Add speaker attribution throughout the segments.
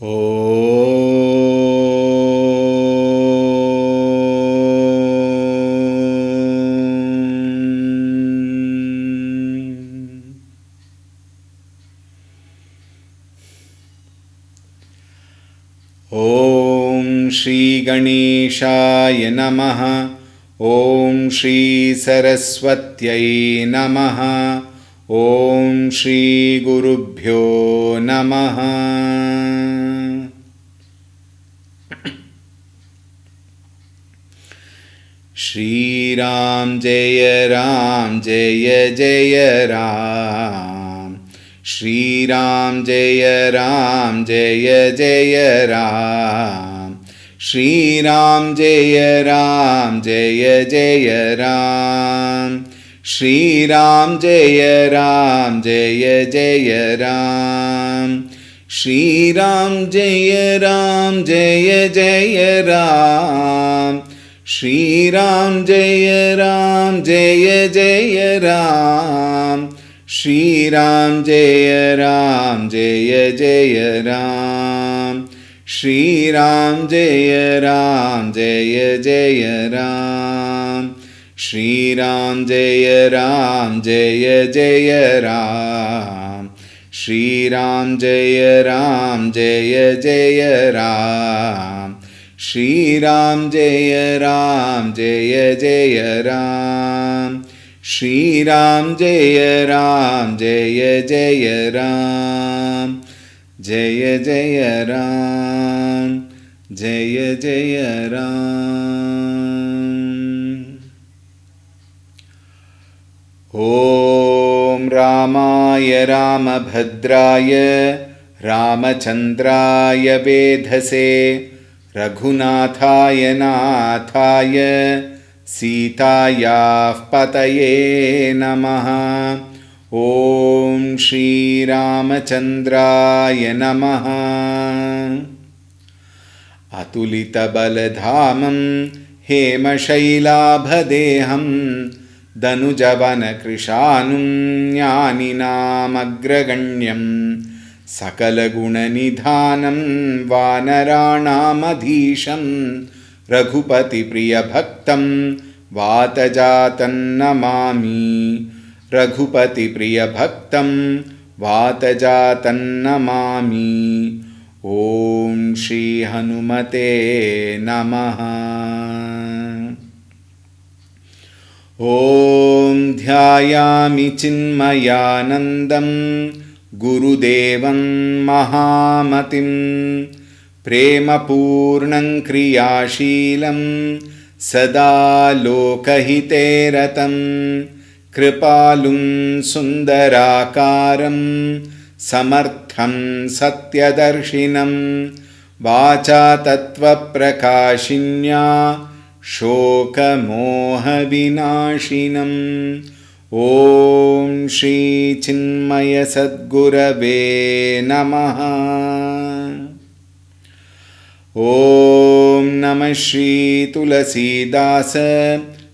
Speaker 1: ॐ श्री गणेशाय नमः। ॐ श्री सरस्वत्यै नमः। ॐ श्री गुरुभ्यो नमः। श्रीराम जय जय राम। श्रीराम जय जय राम। श्रीराम जय जय राम। श्रीराम जय जय राम। श्रीराम जय जय राम। श्रीराम जय जय राम। श्रीराम जय जय राम। श्रीराम जय जय राम। श्रीराम जय जय राम। श्रीराम जय जय राम। श्रीराम जय जय राम। श्रीराम जय जय राम। जय जय राम। जय जय राम। ॐ रामाय रामभद्राय रामचन्द्राय वेधसे रघुनाथाय नाथाय सीतायाः पतये नमः। ॐ श्रीरामचन्द्राय नमः। अतुलितबलधामं हेमशैलाभदेहं दनुजवनकृशानुं ज्ञानिनामग्रगण्यं सकलगुणनिधानं वानराणामधीशं रघुपतिप्रियभक्तं वातजातं नमामि। रघुपतिप्रियभक्तं वातजातं नमामि। ॐ श्रीहनुमते नमः। ॐ ध्यायामि चिन्मयानन्दं गुरुदेवं महामतिं प्रेमपूर्णं क्रियाशीलं सदा लोकहिते रतं कृपालुं सुन्दराकारं समर्थं सत्यदर्शिनं वाचा तत्त्वप्रकाशिन्या शोकमोहविनाशिनं। ॐ श्रीचिन्मयसद्गुरवे नमः। ॐ नमः श्रीतुलसीदास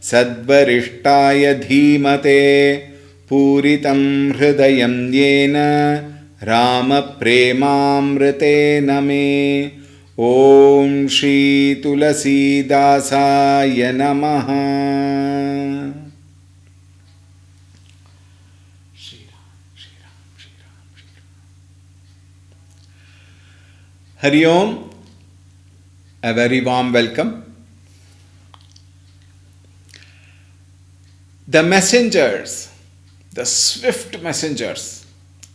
Speaker 1: सद्वरिष्ठाय धीमते पूरितं हृदयं येन रामप्रेमामृतेन मे। ॐ श्रीतुलसीदासाय नमः। हरि ओम। A very warm welcome. The messengers, the swift messengers,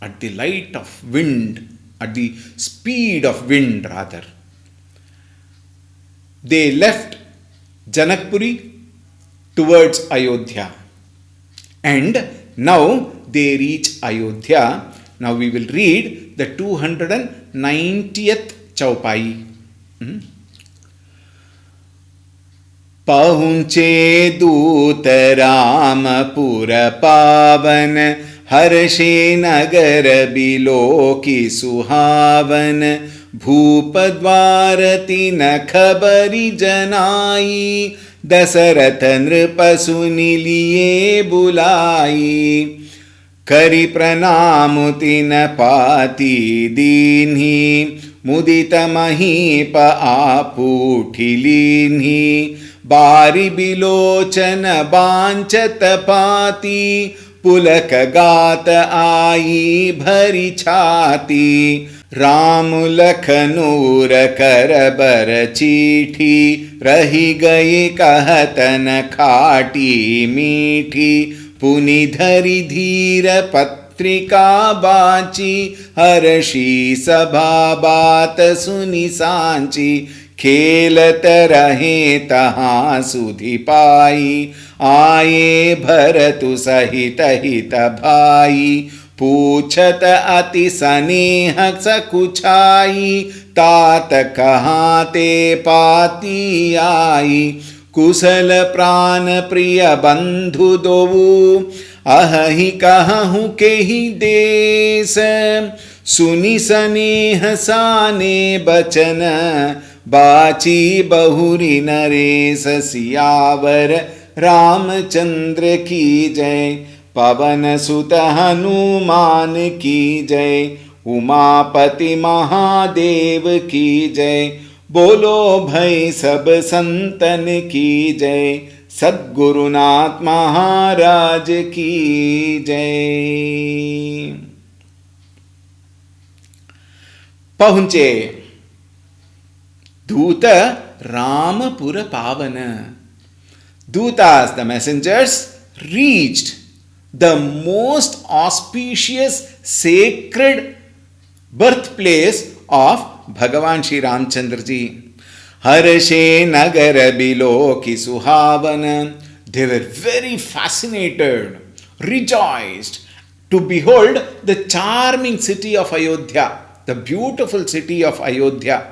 Speaker 1: at the light of wind, at the speed of wind rather, they left Janakpuri towards Ayodhya, and now they reach Ayodhya. Now we will read the 290th Chaupai. पहुँचे दूत रामपुर पावन, Hershey नगर बिलोकी सुहावन। भूप द्वार तिन खबरि जनाई, दशरथ नृप सुनि लिए बुलाई। करि प्रणाम तिन पाती दीन्ही, मुदित महीप आपूठिलीन्ही बारी बिलोचन बांचत पाती पुलक गात आई भरी छाती राम लखनूर कर बर चीठी रही गई कहतन खाटी मीठी पुनि धरि धीर पत्रिका बाची हर्षी सभा बात सुनि सांची खेलत रहे तहाँ सुधि पाई आये भरतु सहित हित भाई पूछत अति स्नेह सकुचाई तात कहाँ ते पाती आई कुशल प्राण प्रिय बंधु दोऊ अहि कहूँ के ही देश सुनि स्नेह साने बचन बाची बहुरी नरेश सियावर रामचंद्र की जय पवन सुत हनुमान की जय उमापति महादेव की जय बोलो भई सब संतन की जय सद्गुरुनाथ महाराज की जय। पहुंचे दूत रामपुर पावन। Dutas, the messengers, reached the most auspicious, sacred birthplace of Bhagavan Shri Ramchandra ji. Harshe nagar bilo ki suhavan. They were very fascinated, rejoiced to behold the charming city of Ayodhya, the beautiful city of Ayodhya.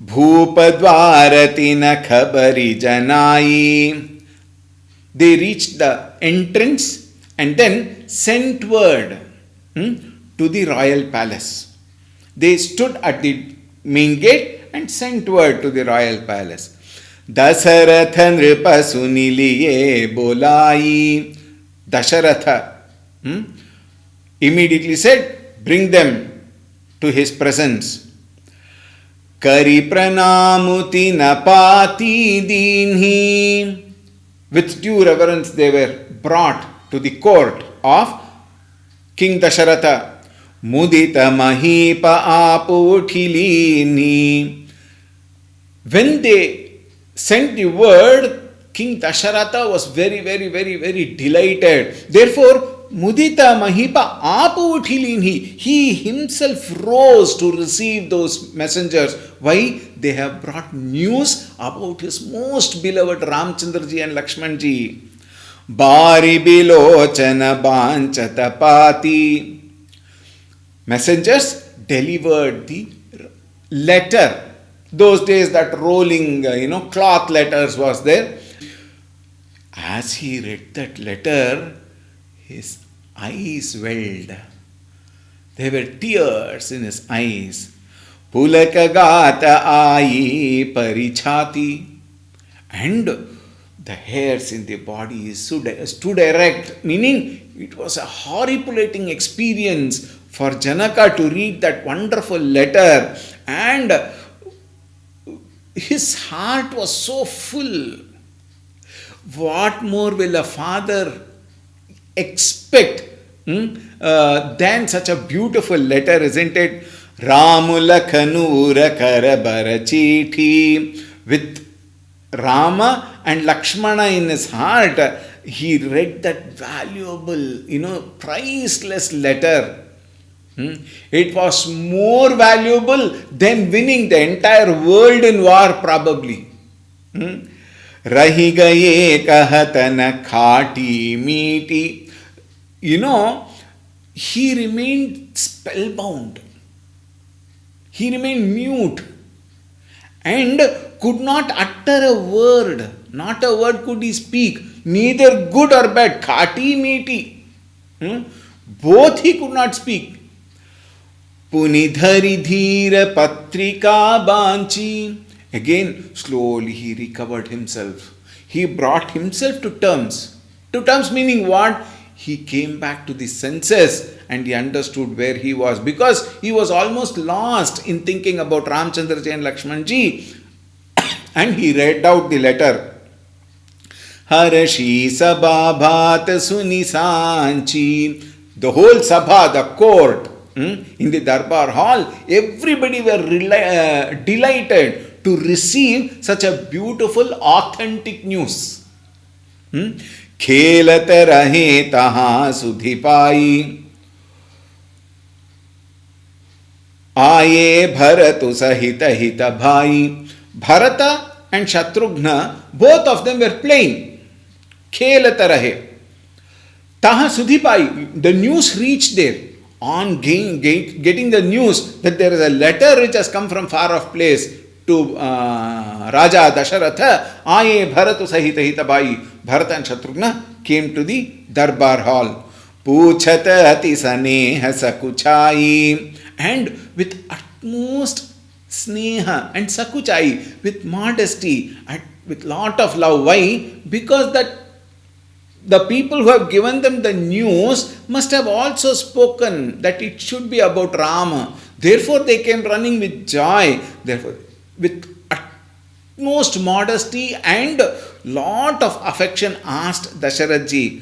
Speaker 1: Bhup dwarati na khabari janai. They reached the entrance and then sent word to the royal palace. They stood at the main gate and sent word to the royal palace. Dasaratha nripa suniliye bolai. Dasharatha immediately said, bring them to his presence. Kari pranamuti napati dinhi. With due reverence they were brought to the court of King Dasharatha. Mudita mahipa aputhilini. When they sent the word, King Dasharatha was very delighted. Therefore, Mudita Mahipa Aputhilini, he himself rose to receive those messengers. Why? They have brought news about his most beloved Ramchandra ji and Lakshman ji. Bari bilochana banchata pati. Messengers delivered the letter. Those days that rolling, cloth letters was there. As he read that letter, his eyes welled. There were tears in his eyes. Pulakagata ai parichati. And the hairs in the body stood erect, meaning it was a horrifying experience for Janaka to read that wonderful letter, and his heart was so full. What more will a father expect than such a beautiful letter, isn't it? Ramulakhanura karabara chithi. With Rama and Lakshmana in his heart, he read that valuable, priceless letter. It was more valuable than winning the entire world in war, probably. Rahi gaye kahatana khati meeti. He remained spellbound. He remained mute and could not utter a word. Not a word could he speak, neither good or bad. Khati meeti. Both he could not speak. Punidhari dhira patrika banchi. Again, slowly he recovered himself. He brought himself to terms. To terms meaning what? he came back to the senses and he understood where he was, because he was almost lost in thinking about Ramchandra ji and Lakshman ji. And he read out the letter. Harashi sabha bhat suni sanchi. The whole sabha, the court, in the Darbar hall, everybody were delighted to receive such a beautiful, authentic news. खेलत रहे तहाँ सुधि पाई, आये भरत सहित हित भाई. Bharata and Shatrughna, both of them were playing. Khelat rahe. Taha Sudhipai, the news reached there. On getting the news that there is a letter which has come from far off place to Raja Dasharatha, Aye Bharatu Sahita Hitabai. Bharata and Shatrughna came to the Darbar hall. Puchat ati saneha sakuchai. And with utmost sneha and sakuchai, with modesty and with lot of love. Why? Because that the people who have given them the news must have also spoken that it should be about Rama. Therefore they came running with joy. Therefore, with utmost modesty and lot of affection asked Dasharath ji,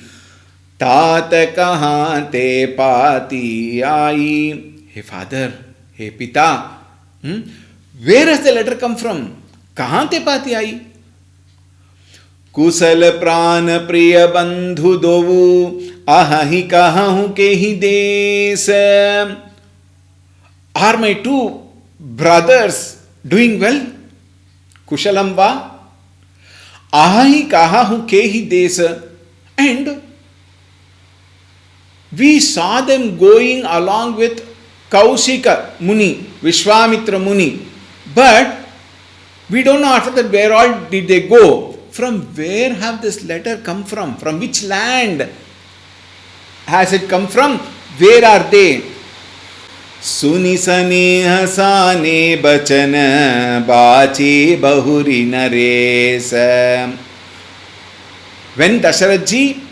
Speaker 1: Tat kahan te pati aayi. Hey father, hey pita, where has the letter come from? Kahan te pati aayi? कुशल प्राण प्रिय बंधु दोवु अहि कहूं के ही देश. Are my two brothers doing well? Kushalam va? Ahi kahahun ke hi desh. And we saw them going along with Kaushika Muni, Vishwamitra Muni. But we don't know after that where all did they go. From where have this letter come from? From which land has it come from? Where are they? Suni saneha sane bachana bachi bahuri nares. When Dasharath ji,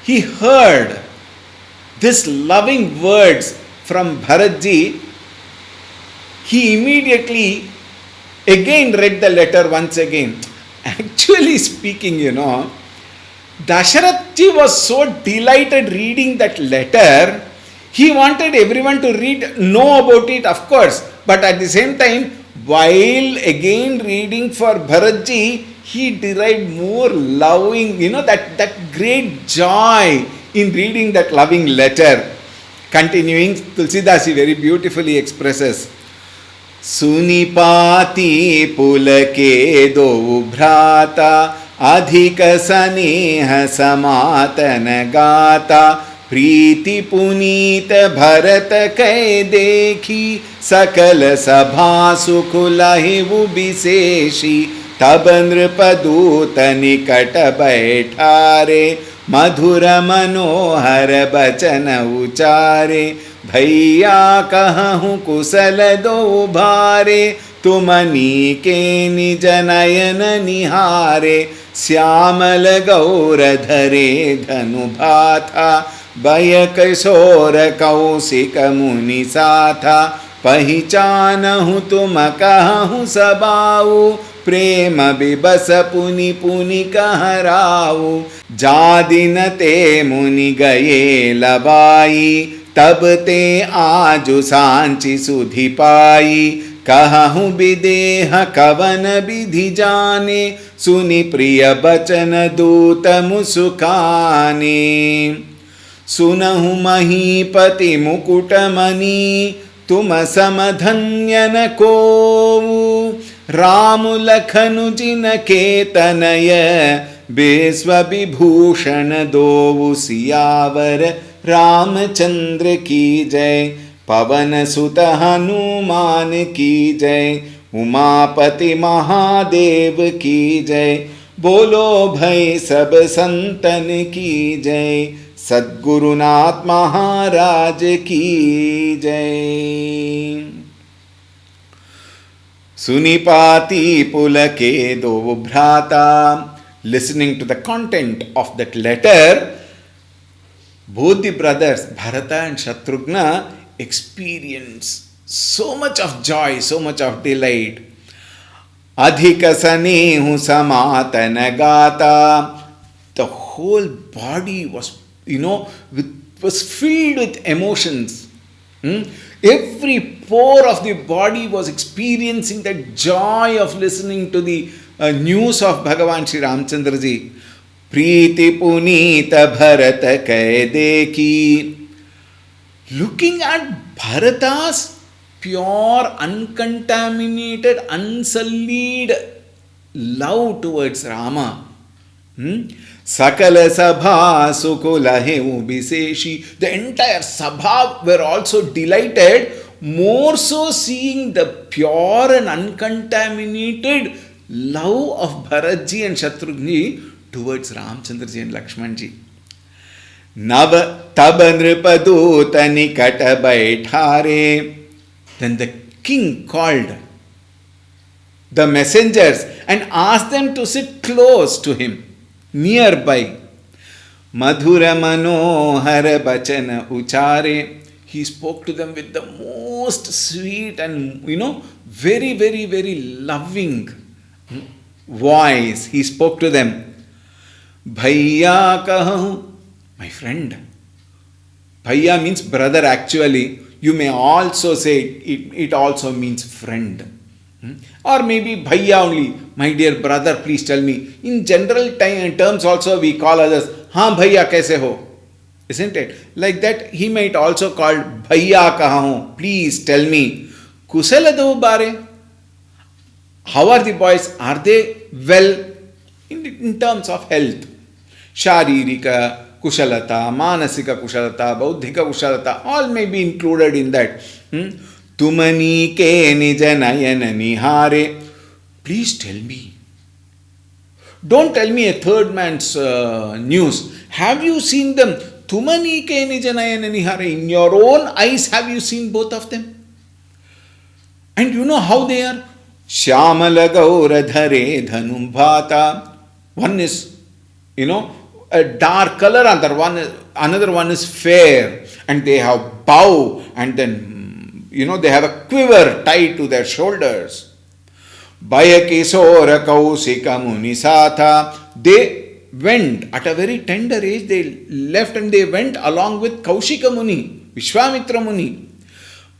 Speaker 1: he heard this loving words from Bharat ji, he immediately again read the letter once again. Actually speaking, Dasharath ji was so delighted reading that letter. He wanted everyone to know about it, of course. But at the same time, while again reading for Bharat ji, he derived more loving, that great joy in reading that loving letter. Continuing, Tulsidas very beautifully expresses, सुनिपाति पुलके दो भ्राता अधिक स्नेह समातन गाता प्रीति पुनीत भरत कै देखी सकल सभा सुख लहिवु विशेषी तब नृपदूत निकट बैठारे मधुर मनोहर बचन उचारे भैया कहूँ कुशल दो भारे तुमनी के निज नयन निहारे श्यामल गौर धरे धनु भाथा बय किशोर कौशिक मुनि साथा पहिचानहु तुम कहूँ सबाऊ प्रेम बिबस पुनि पुनि कहराऊ जा दिन ते मुनि गए लबाई तब ते आजु सांचि सुधि पाई कहूँ विदेह कवन विधि जाने सुनि प्रिय बचन दूत मुसुकाने सुनहु महीपति मुकुट मणि तुम समधन्य न कोऊ राम लखनु जिन के तनय विश्व विभूषण दोऊ सियावर रामचंद्र की जय पवन सुत हनुमान की जय उमापति महादेव की जय बोलो भई सब संतन की जय सद्गुरुनाथ महाराज की जय. सुनिपाति पुलके दो भ्राता. Listening to the content of that letter, Both the brothers, Bharata and Shatrughna, experience so much of joy, so much of delight. Adhika sanehu samatana gata. The whole body was, was filled with emotions. Every pore of the body was experiencing that joy of listening to the news of Bhagavan Sri Ramchandra ji. Preeti punita bharata kay dekhi. Looking at Bharata's pure, uncontaminated, unsullied love towards Rama. Sakala Sabha Sukulahe Biseshi. The entire Sabha were also delighted, more so seeing the pure and uncontaminated love of Bharatji and Shatrughni towards Ramchandraji and Lakshmanji. Nav taba nripadota nikata baithare. Then the king called the messengers and asked them to sit close to him, nearby. Madhura manohara bachana uchare. He spoke to them with the most sweet and, very, very, very loving voice. He spoke to them. Bhaiya kahu. My friend. Bhaiya means brother actually. You may also say it also means friend. Or maybe Bhaiya only. My dear brother, please tell me. In general terms also we call others. Haan Bhaiya kaise ho? Isn't it? Like that he might also call Bhaiya kaha ho? Please tell me. Kusala do bare. How are the boys? Are they well in terms of health? Sharirika kushalata, manasika kushalata, bauddhika kushalata, all may be included in that. Tumani ke nijanayana nihare. Please tell me. Don't tell me a third man's news. Have you seen them? Tumani ke nijanayana nihare. In your own eyes, have you seen both of them? And you know how they are? Shyamala gaura dhare dhanum bhata. One is, a dark color, another one is fair, and they have bow, and then they have a quiver tied to their shoulders. Bayakesora kausika munisatha. They went at a very tender age, they left and they went along with Kaushika Muni, Vishwamitra Muni.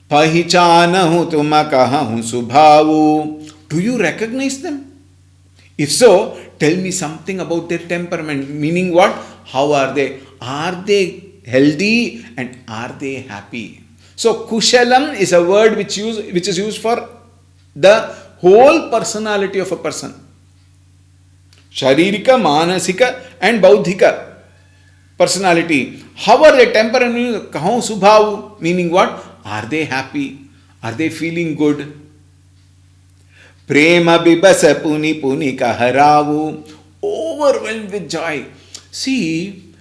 Speaker 1: Pahichanahu tumakahu subhavu. Do you recognize them? If so, tell me something about their temperament. Meaning what? How are they? Are they healthy and are they happy? So kushalam is a word which is used for the whole personality of a person. Sharirika, manasika and bauddhika personality. How are they temperament? Kahau subhavu. Meaning what? Are they happy? Are they feeling good? Prema bibasa puni puni kaharavu. Overwhelmed with joy. See,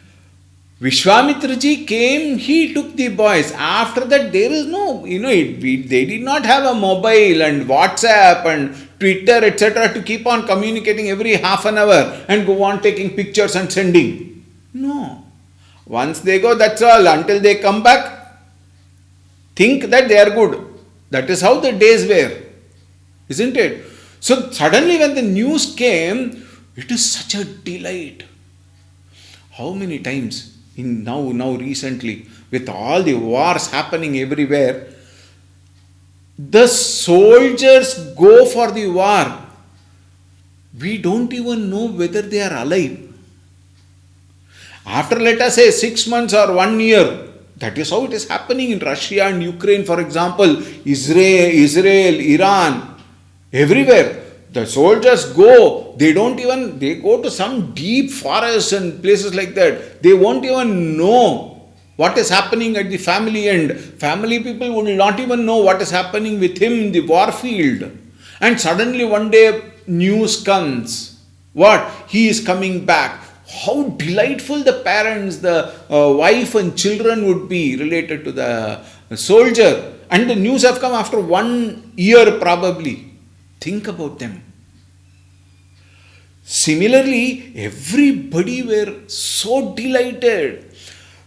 Speaker 1: Vishwamitra ji came, he took the boys. After that, there is no, they did not have a mobile and WhatsApp and Twitter, etc. to keep on communicating every half an hour and go on taking pictures and sending. No. Once they go, that's all. Until they come back, think that they are good. That is how the days were. Isn't it? So suddenly when the news came, it is such a delight. How many times now recently, with all the wars happening everywhere, the soldiers go for the war. We don't even know whether they are alive. After, let us say, 6 months or 1 year, that is how it is happening in Russia and Ukraine, for example, Israel, Iran. Everywhere, the soldiers go, they go to some deep forests and places like that. They won't even know what is happening at the family end. Family people will not even know what is happening with him in the war field. And suddenly one day news comes. What? He is coming back. How delightful the parents, the wife and children would be related to the soldier. And the news have come after 1 year probably. Think about them. Similarly, everybody were so delighted.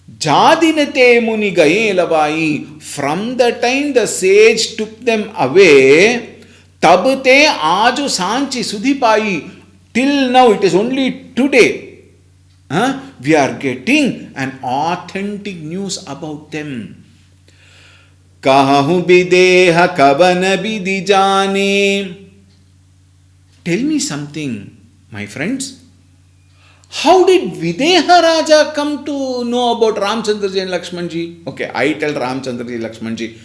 Speaker 1: Jadinate muni gaye lavai. From the time the sage took them away, tabte aju sanchi sudhipai. Till now, it is only today. We are getting an authentic news about them. Kahu bideha kavana bidi jane. Tell me something, my friends. How did Videha Raja come to know about Ramchandraji and Lakshmanji? Okay, I tell Ramchandraji, Lakshmanji,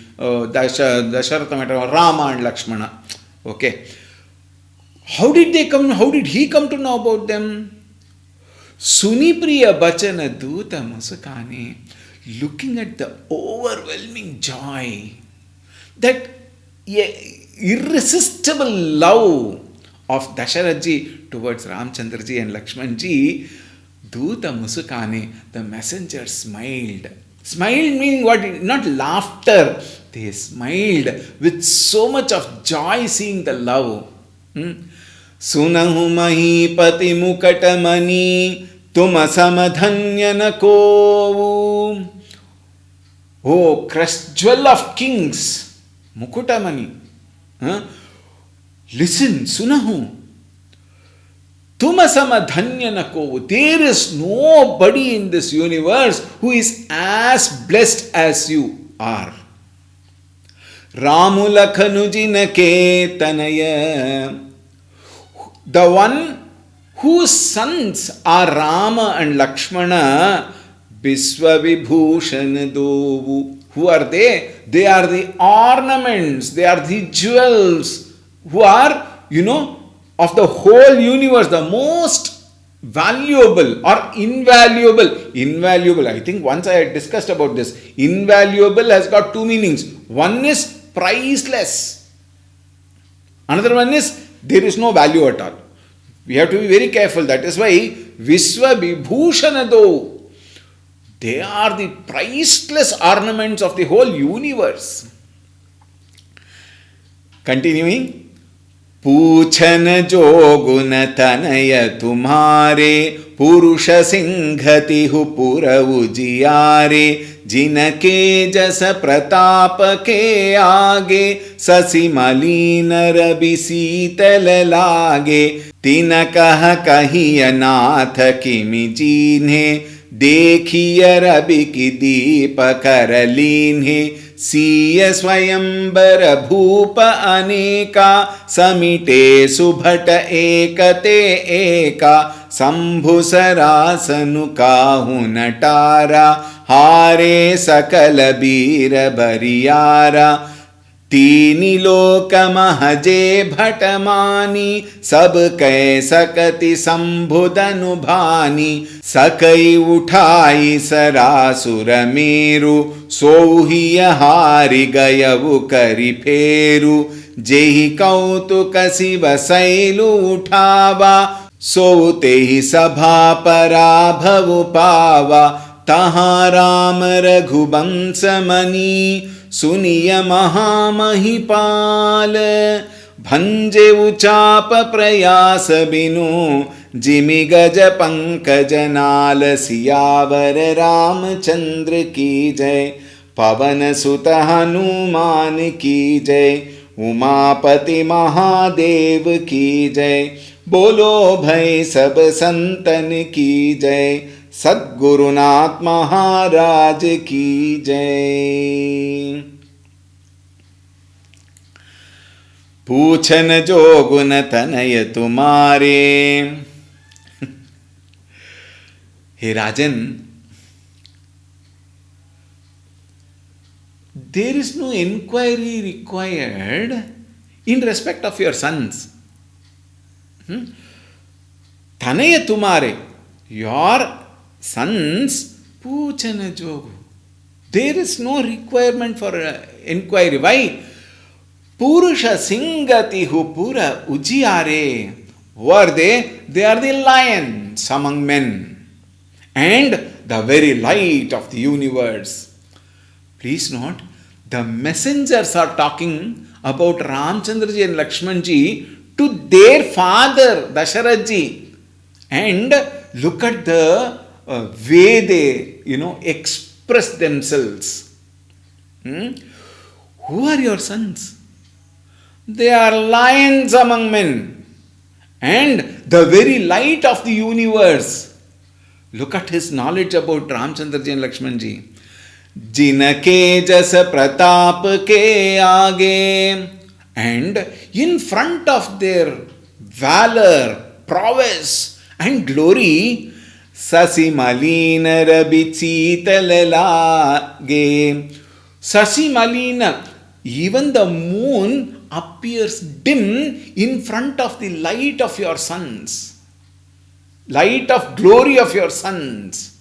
Speaker 1: Dasharatha matter, Rama and Lakshmana. Okay. How did they come? How did he come to know about them? Sunipriya Bachana Duta Musakane, looking at the overwhelming joy, that irresistible love of Dasharatji towards Ramchandraji and Lakshmanji, Duta Musukane, the messenger smiled. Smiled meaning what? Not laughter. They smiled with so much of joy seeing the love. Sunahu mahipati mukatamani tuma samadhanya nakovu. Oh, crest jewel of kings, Mukutamani. Listen, Sunahu. Tumasama dhanya nako. There is nobody in this universe who is as blessed as you are. Ramulakhanujinake tanaya. The one whose sons are Rama and Lakshmana, Biswavibhushan Dovu. Who are they? They are the ornaments, they are the jewels, who are, of the whole universe, the most valuable or invaluable. Invaluable, I think once I had discussed about this. Invaluable has got two meanings. One is priceless. Another one is there is no value at all. We have to be very careful. That is why Visva Vibhushanado. They are the priceless ornaments of the whole universe. Continuing. Puchan joguna tanaya tumhare purusha singhati hu pura ujiyare jinake jasa pratap ke aage sasi malina rabi siital lage tinakah kahiya nath kimi jinhe देखिए रवि की दीप करलीन है सीय स्वयंबर भूप अनेका समिटे सुभट एकते एका शंभुसरासनु काहु नटारा हारे सकल बीर बरियारा तीनी लोक महजे भटमानी सब कै सकति संभुदनु भानी सकई उठाई सरासुर मेरु सोहिय हारि गयवु करि फेरु जेहि कौतुक शिव शैलु उठावा सोते ही सभा पराभव पावा तहाँ राम रघुवंश मनी सुनिय महामहिपाल भंजे उचाप प्रयास बिनु जिमि गज पंकज नाल सियावर रामचंद्र की जय पवन सुत हनुमान की जय उमापति महादेव की जय बोलो भई सब संतन की जय सद्गुरुनाथ महाराज की जय। पूछन जो गुण तनय तुम्हारे। हे राजन, there is no inquiry required in respect of your sons. Tanaya tumare, your sons, Puchana Jogu. There is no requirement for inquiry. Why? Purusha Singati hu pura ujiyare. Who are they? They are the lions among men and the very light of the universe. Please note, the messengers are talking about Ramchandraji and Lakshmanji to their father Dasharatji. And look at the way they, express themselves. Who are your sons? They are lions among men and the very light of the universe. Look at his knowledge about Ramchandra ji and Lakshman ji. Jinake jas pratap ke aage. And in front of their valor, prowess and glory, Sasi malina rabi lage. Sasi malina, even the moon appears dim in front of the light of your sons, light of glory of your sons.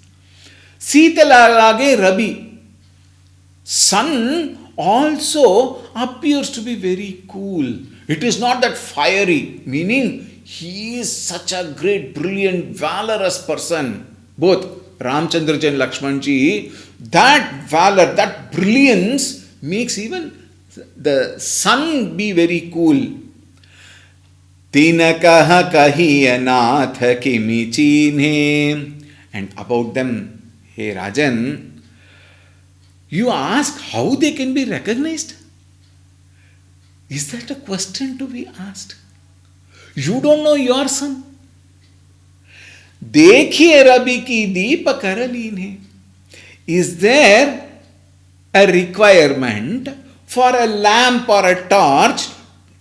Speaker 1: Sitalalage Rabi. Sun also appears to be very cool. It is not that fiery, meaning he is such a great, brilliant, valorous person. Both Ramchandra ji and Lakshman ji, that valor, that brilliance makes even the sun be very cool. Tinakaha kahiya nath kimichine. And about them, hey Rajan, you ask how they can be recognized? Is that a question to be asked? You don't know your son. Dekhiye Rabi ki deepa karaline. Is there a requirement for a lamp or a torch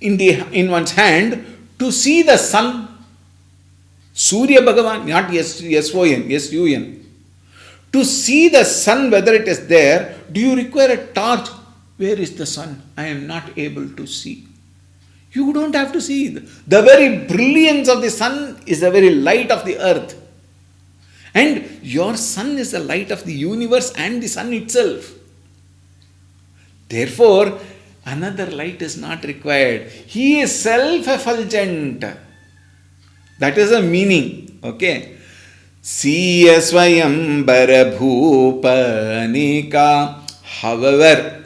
Speaker 1: in one's hand to see the sun? Surya Bhagavan, not S-O-N, S-U-N. To see the sun, whether it is there, do you require a torch? Where is the sun? I am not able to see. You don't have to see. The very brilliance of the sun is the very light of the earth. And your sun is the light of the universe and the sun itself. Therefore, another light is not required. He is self-effulgent. That is the meaning. Okay. Siya Swayambara Bhupanika. However,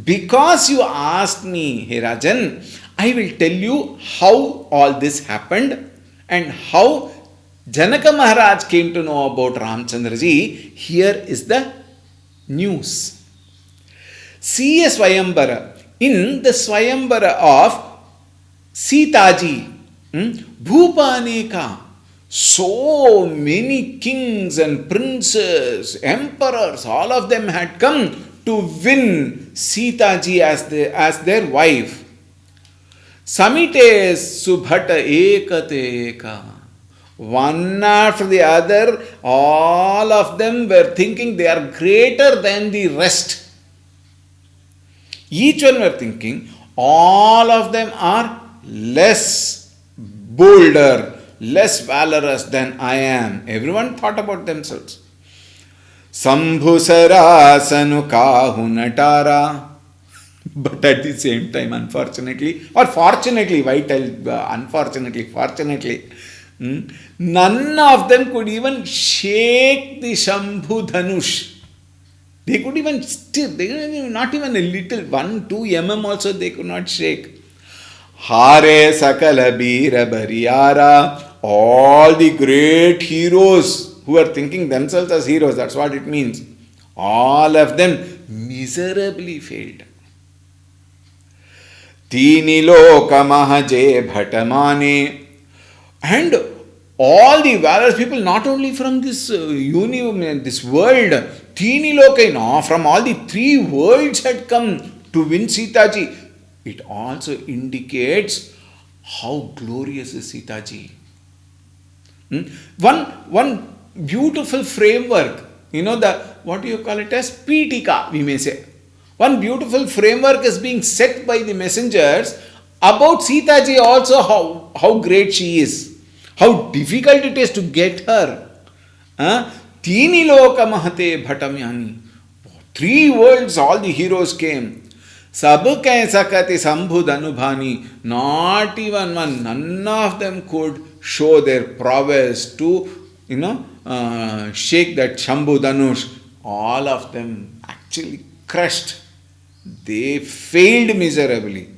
Speaker 1: because you asked me, Hey Rajan, I will tell you how all this happened and how Janaka Maharaj came to know about Ramchandra ji. Here is the news. Siya Swayambara. In the Swayambara of Sita ji, Bhupanika, so many kings and princes, emperors, all of them had come to win Sita ji as their wife. Samite Subhata Ekateka. One after the other, all of them were thinking they are greater than the rest. Each one were thinking, all of them are less bolder, less valorous than I am. Everyone thought about themselves. Sambhusarasanu kahunatara. But at the same time, unfortunately, or fortunately, why tell unfortunately, fortunately, none of them could even shake the Shambhu Dhanush. They could even still, not even a little, 1-2 mm also they could not shake. Hare Sakala Bira Bariyara, all the great heroes who are thinking themselves as heroes, that's what it means. All of them miserably failed. Tini Loka Mahaje Bhatamane. And all the valorous people, not only from this this world, Tini Loka, from all the 3 worlds had come to win Sita ji. It also indicates how glorious is Sita ji. One beautiful framework, what do you call it as? Pitika, we may say. One beautiful framework is being set by the messengers about Sita ji also, how great she is. How difficult it is to get her. Tini loka mahate bhatamyani. 3 worlds, all the heroes came. Sabukai sakati sambhud anubhani. Not even one, none of them could show their prowess to, shake that Shambhu Dhanush. All of them actually crushed. They failed miserably.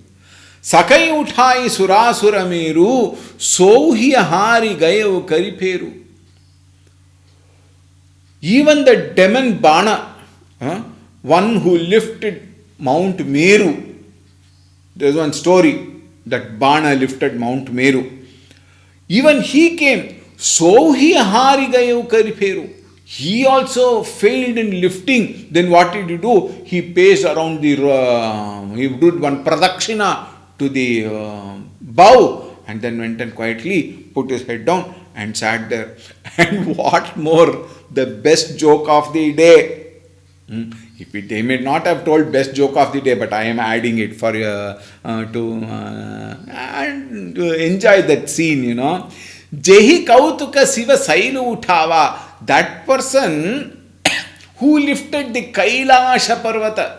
Speaker 1: Sakai uthai surasura meru, sohi hari gayevu kariperu. Even the demon Bana, one who lifted Mount Meru, there's one story that Bana lifted Mount Meru. Even he came. So he harigayu kariperu. He also failed in lifting. Then what did he do? He paced around the, he did one pradakshina to the bow and then went and quietly put his head down and sat there. And what more, the best joke of the day. They may not have told best joke of the day, but I am adding it for to enjoy that scene, Jehi Kautuka Siva Sailu Uthava, that person who lifted the Kailasha Parvata,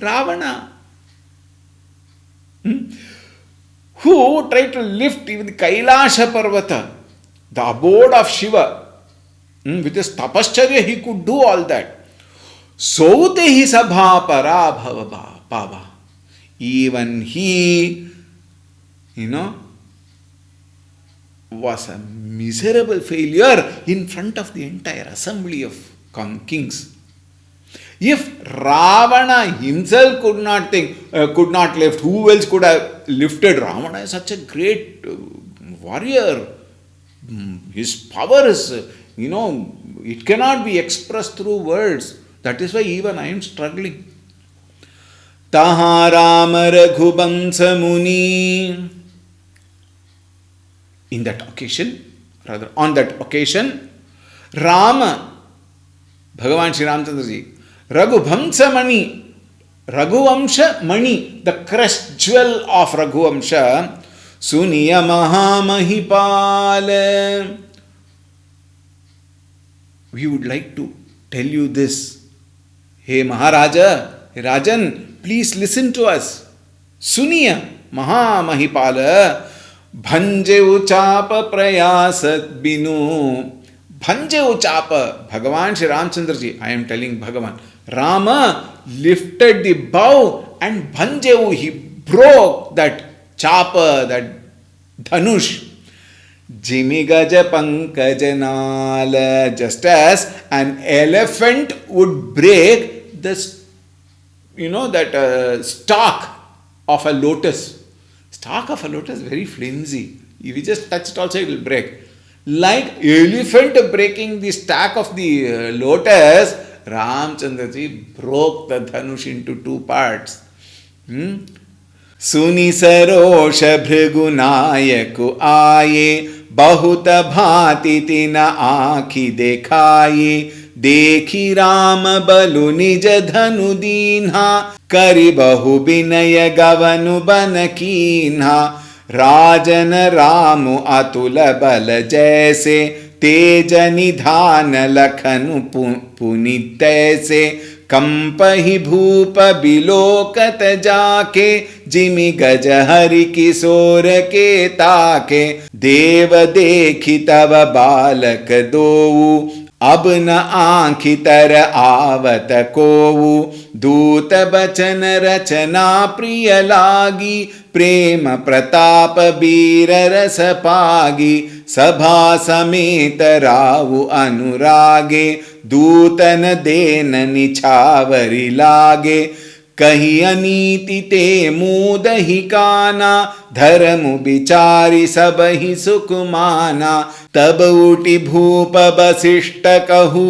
Speaker 1: Ravana, who tried to lift even the Kailasha Parvata, the abode of Shiva, with his tapascharya he could do all that. Sote hi sabha para bhava bhava. Even he, was a miserable failure in front of the entire assembly of kings. If Ravana himself could not lift, who else could have lifted? Ravana is such a great warrior. His power is, it cannot be expressed through words. That is why even I am struggling. Taha Rama Raghubamsa Muni. On that occasion, Rama, Bhagavan Sri Ramchandraji, Raghubamsa Mani, the crest jewel of Raghuvamsha, Suniya Mahamahipala. We would like to tell you this. Hey Maharaja, hey Rajan, please listen to us. Suniya Mahamahipala. Bhanje uchapa prayasat binu. Bhanje uchapa. Bhagavan Sri Ramchandraji, I am telling Bhagavan. Rama lifted the bow and Bhanjevu, he broke that chapa, that dhanush. Jimigaja pankajanala. Just as an elephant would break this, that stalk of a lotus. Stalk of a lotus is very flimsy. If you just touch it also, it will break. Like elephant breaking the stalk of the lotus, Ramchandraji broke the dhanush into two parts. Suni sarosha bhrigunayaku aaye, bahuta bhati tina aakhi dekhaye, dekhi Rama balu nija dhanu dinha, kari bahu binaya gavanu banakinha, राजन रामु अतुल बल जैसे, तेज निधान लखनु पुनित तैसे, कंपहि भूप बिलोकत जाके, जिमि गज हरि किशोर के ताके, देव देखि तब बालक दोऊ, अब न आँखि तर आवत कोऊ, दूत बचन रचना प्रिय लागी, प्रेम प्रताप बीर रस पागी, सभा समेत रावु अनुरागे, दूतन देन निछावरी लागे, कही अनीति ते मूदहि काना, धर्म विचारि सब ही सुख माना, तब उठि भूप वसिष्ठ कहू,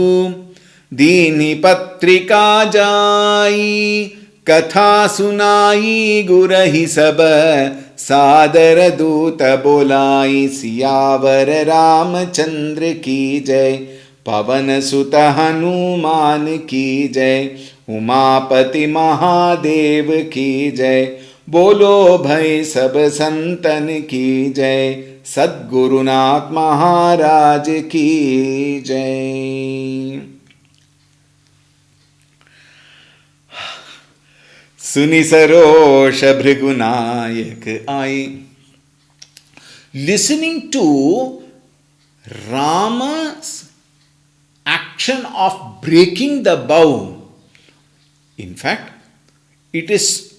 Speaker 1: दीनि पत्रिका जाई, कथा सुनाई गुरहि सब, सादर दूत बोलाई, सियावर रामचंद्र की जय, पवन सुत हनुमान की जय, उमापति महादेव की जय, बोलो भई सब संतन की जय, सद्गुरुनाथ महाराज की जय। सुनि सरोष भृगुनायक आई। Listening to Rama's action of breaking the bow, in fact, it is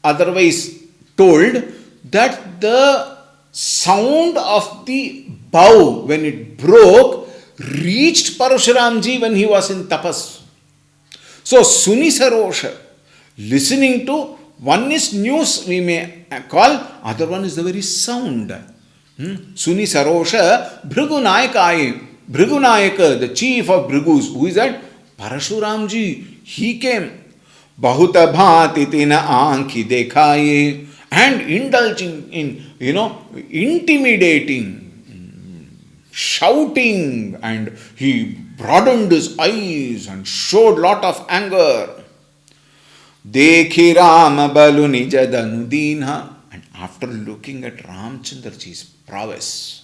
Speaker 1: otherwise told that the sound of the bow when it broke reached Parashuramji when he was in tapas. So Suni Sarosha, listening to, one is news we may call, other one is the very sound. Suni Sarosha, Bhrigunayaka, the chief of Bhrigus. Who is that? Parashuramji. He came. Bahuta bhati tina aankhi dekhaye, and indulging in, intimidating, shouting, and he broadened his eyes and showed lot of anger. Dekhi Rama balu nija danudinha. And after looking at Ramchandraji's prowess,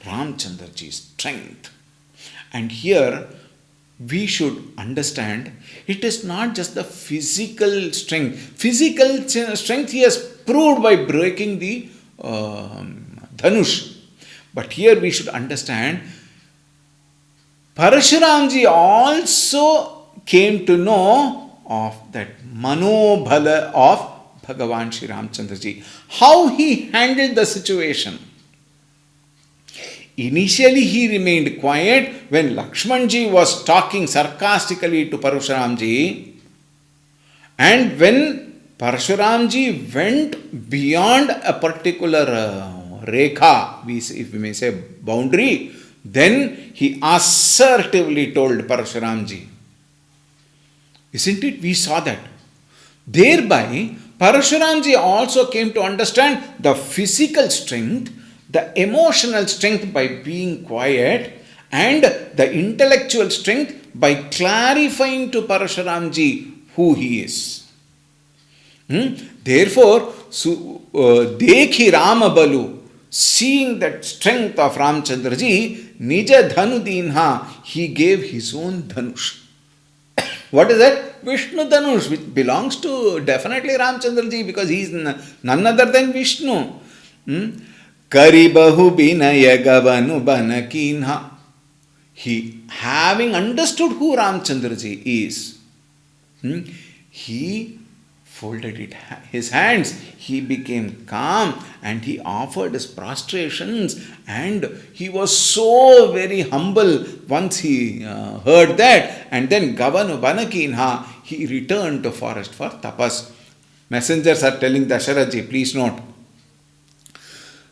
Speaker 1: Ramchandraji's strength, and here we should understand, it is not just the physical strength. Physical strength he has proved by breaking the Dhanush. But here we should understand, Parashuramji also came to know of that Manobhala of Bhagavan Shri Ramchandraji. How he handled the situation. Initially he remained quiet when Lakshmanji was talking sarcastically to Parashuramji, and when Parashuramji went beyond a particular rekha, if we may say boundary, then he assertively told Parashuramji. Isn't it? We saw that. Thereby, Parashuramji also came to understand the physical strength, the emotional strength by being quiet, and the intellectual strength by clarifying to Parashuramji who he is. Therefore, Dekhi Rama Balu, seeing that strength of Ramchandraji, Nija Dhanudinha, he gave his own Dhanush. What is that? Vishnu Dhanush, which belongs to definitely Ramchandraji, because he is none other than Vishnu. Karibahu binaya gavanu banakinha. He, having understood who Ramchandraji is, he folded his hands, he became calm, and he offered his prostrations, and he was so very humble once he heard that, and then Gavanu Banakinha, he returned to forest for tapas. Messengers are telling Dasharatji, please note,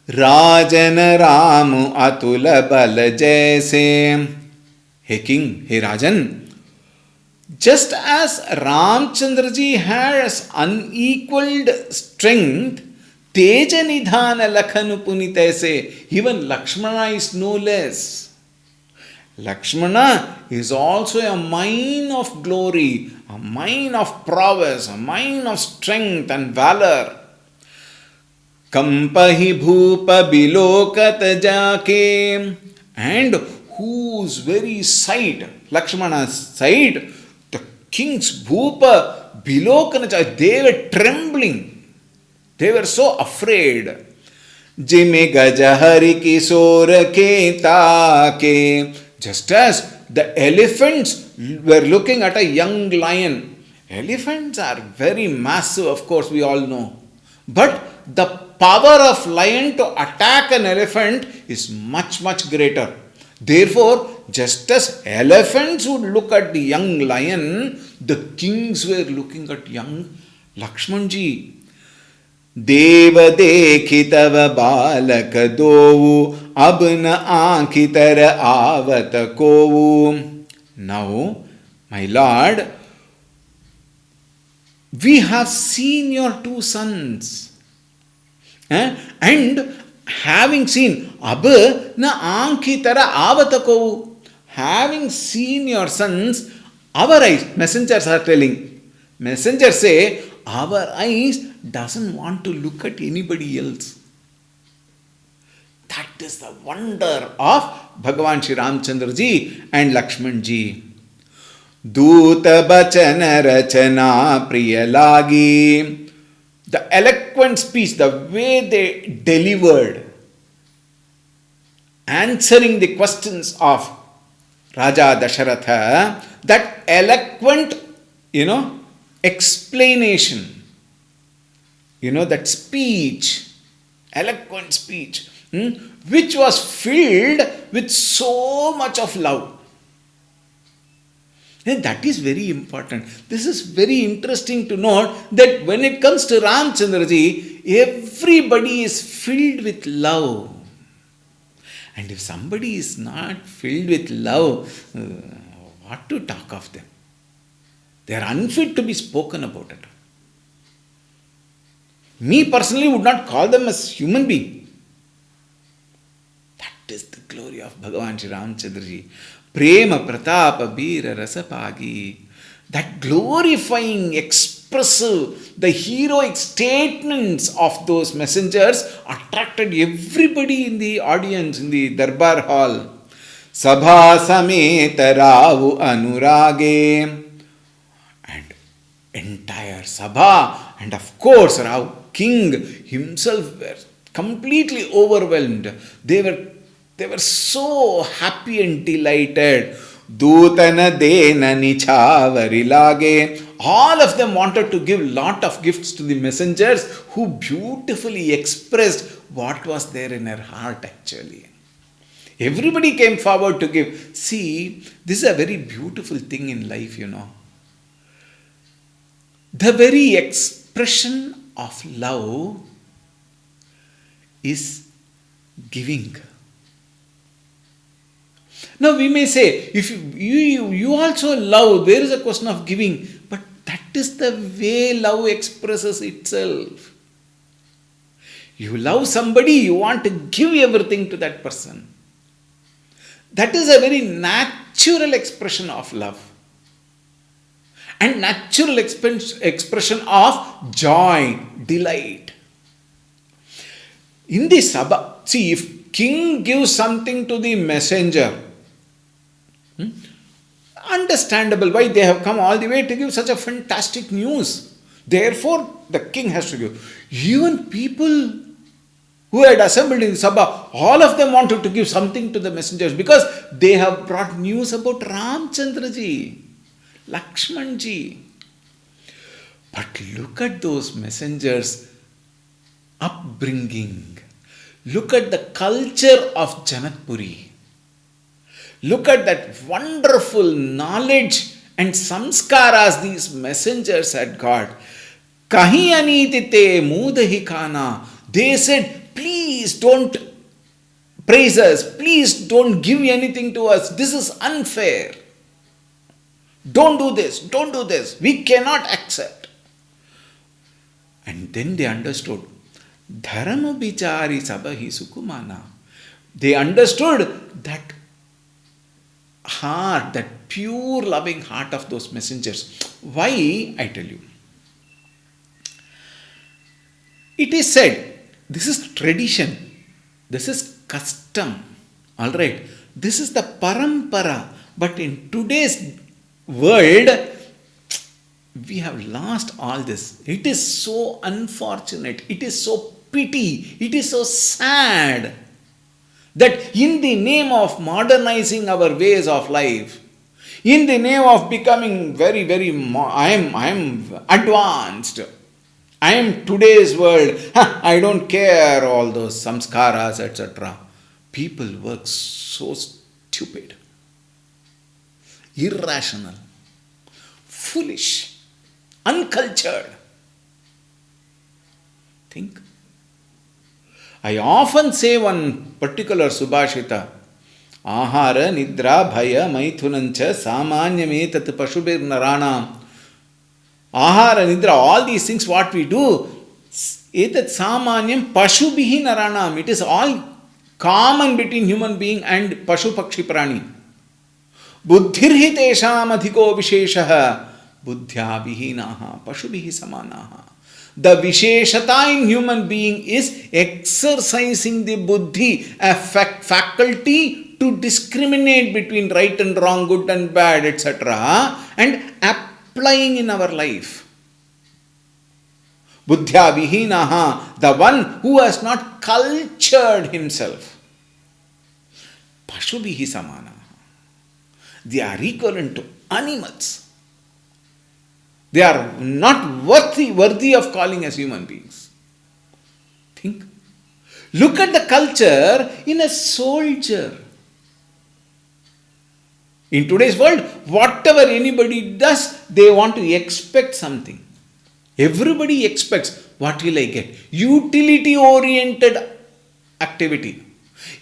Speaker 1: Rajan Ramu Atula Bala Jaise. Hey king, hey Rajan, just as Ramchandraji has unequaled strength, Teja Nidhana Lakhanu Punitaise, even Lakshmana is no less. Lakshmana is also a mine of glory, a mine of prowess, a mine of strength and valor. Kampahi Bhupa Bilokat Jake, and whose very sight, Lakshmana's sight, the king's Bhupa Bilokana, they were trembling. They were so afraid. Jime Gajahari Kisora ke take. Just as the elephants were looking at a young lion. Elephants are very massive, of course, we all know. But the power of lion to attack an elephant is much, much greater. Therefore, just as elephants would look at the young lion, the kings were looking at young Lakshmanji. Deva dekhitava balaka dovu abna ankitara avata kovu. Now, my lord, we have seen your two sons. And having seen Abba na ankitara avatakovu, having seen your sons, our eyes, messengers are telling, messengers say, our eyes doesn't want to look at anybody else. That is the wonder of Bhagavan Shri Ramchandraji and Lakshmanji. Duta bachana rachana priyalagi. The eloquent speech, the way they delivered, answering the questions of Raja Dasharatha, that eloquent, explanation, that speech, eloquent speech, hmm, which was filled with so much of love. And that is very important. This is very interesting to note that when it comes to Ramchandraji, everybody is filled with love. And if somebody is not filled with love, what to talk of them? They are unfit to be spoken about it. Me personally would not call them as human being. That is the glory of Bhagavan Shri Ramchandraji. Prema Pratapa Veera Rasapagi. That glorifying, expressive, the heroic statements of those messengers attracted everybody in the audience, in the Darbar hall. Sabha Sameta Ravu Anurage. And entire Sabha, and of course Ravu, king himself, were completely overwhelmed. They were so happy and delighted. Dutana dena nichavari lage. All of them wanted to give lot of gifts to the messengers, who beautifully expressed what was there in her heart actually. Everybody came forward to give. See, this is a very beautiful thing in life, The very expression of love is giving. Now we may say, if you also love, there is a question of giving, but that is the way love expresses itself. You love somebody, you want to give everything to that person. That is a very natural expression of love. And natural expression of joy, delight. In the Sabha, see, if king gives something to the messenger, understandable why they have come all the way to give such a fantastic news. Therefore, the king has to give. Even people who had assembled in Sabha, all of them wanted to give something to the messengers because they have brought news about Ramchandraji, Lakshmanji. But look at those messengers' upbringing. Look at the culture of Janakpuri. Look at that wonderful knowledge and samskaras these messengers had got. Kahi anitite mudahi kana. They said, please don't praise us. Please don't give anything to us. This is unfair. Don't do this. Don't do this. We cannot accept. And then they understood. Dharma bichari sabahi sukumana. They understood that heart, that pure loving heart of those messengers. Why? I tell you. It is said, this is tradition, this is custom, alright, this is the parampara, but in today's world, we have lost all this. It is so unfortunate, it is so pity, it is so sad that in the name of modernizing our ways of life, in the name of becoming very, very, I am advanced, I am today's world, I don't care all those samskaras, etc. People work so stupid, irrational, foolish, uncultured. Think. I often say one particular Subhashita, Ahara, Nidra, Bhaya, Maithunancha, Samanyam etat Pashubir Naranam. Ahara, Nidra, all these things what we do, etat Samanyam Pashubihi Naranam. It is all common between human being and Pashu Pakshi Prani. Buddhirhi tesham adhiko visheshaha buddhya vihinaha pashubihi samanaha. The visheshata in human being is exercising the buddhi, a faculty to discriminate between right and wrong, good and bad, etc. and applying in our life. Buddhya vihinaha, the one who has not cultured himself. Pashubihi samanaha. They are equivalent to animals. They are not worthy of calling as human beings. Think. Look at the culture in a soldier. In today's world, whatever anybody does, they want to expect something. Everybody expects, what will I get? Utility oriented activity.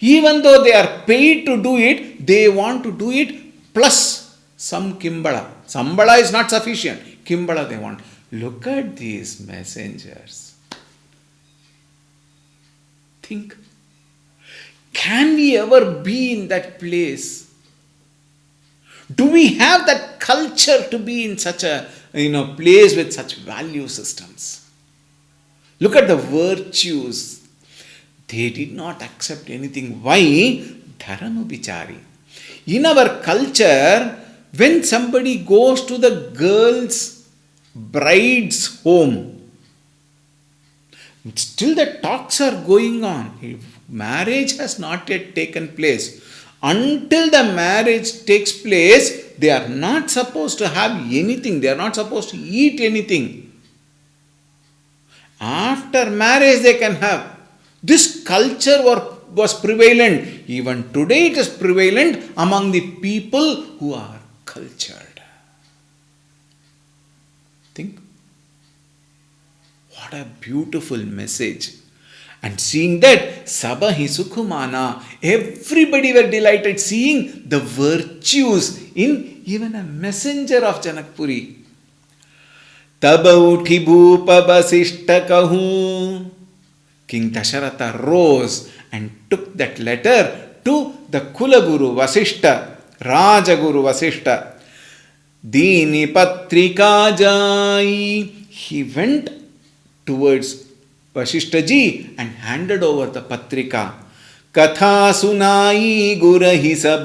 Speaker 1: Even though they are paid to do it, they want to do it plus some kimbala. Sambala is not sufficient. Kimbala they want. Look at these messengers. Think. Can we ever be in that place? Do we have that culture to be in such a place with such value systems? Look at the virtues. They did not accept anything. Why? Dharanubhichari. In our culture, when somebody goes to the girl's bride's home, still the talks are going on. Marriage has not yet taken place. Until the marriage takes place, they are not supposed to have anything. They are not supposed to eat anything. After marriage, they can have. This culture was prevalent. Even today, it is prevalent among the people who are cultured. Think. What a beautiful message. And seeing that, Sabahi Sukhumana, everybody were delighted seeing the virtues in even a messenger of Janakpuri. Taba uthi bhupa vasishta kahu. King Dasharatha rose and took that letter to the Kulaguru Vasishta, Rajaguru Vasishta. Dini patrika jai. He went towards Vasishta ji and handed over the patrika. Katha sunai gurahi sab.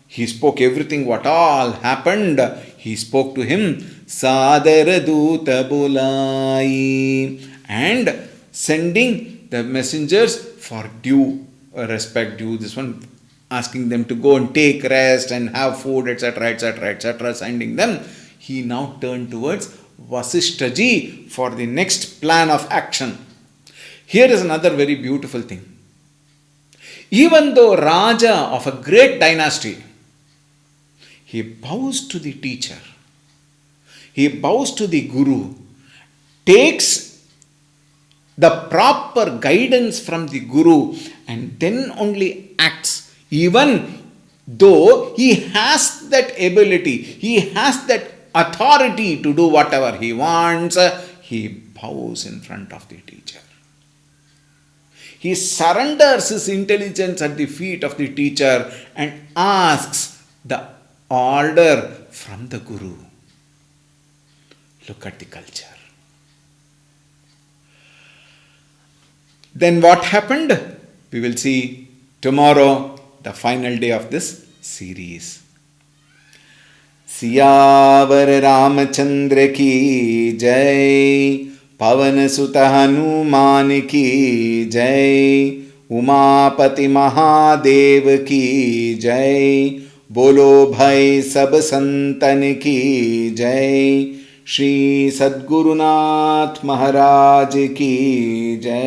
Speaker 1: He spoke everything what all happened. He spoke to him. Sadara duta bulai. And sending the messengers for due respect, due this one, asking them to go and take rest and have food, etc., etc., etc., sending them. He now turned towards Vasishta ji for the next plan of action. Here is another very beautiful thing. Even though Raja of a great dynasty, he bows to the teacher, he bows to the Guru, takes the proper guidance from the Guru and then only acts, even though he has that ability, he has that authority to do whatever he wants, he bows in front of the teacher. He surrenders his intelligence at the feet of the teacher and asks the order from the Guru. Look at the culture. Then what happened? We will see tomorrow, the final day of this series. Siyavar Ramchandra की जय, पवन सुत हनुमान की जय, उमापति महादेव की जय, बोलो भाई सब संतन की जय, श्री सद्गुरुनाथ महाराज की जय।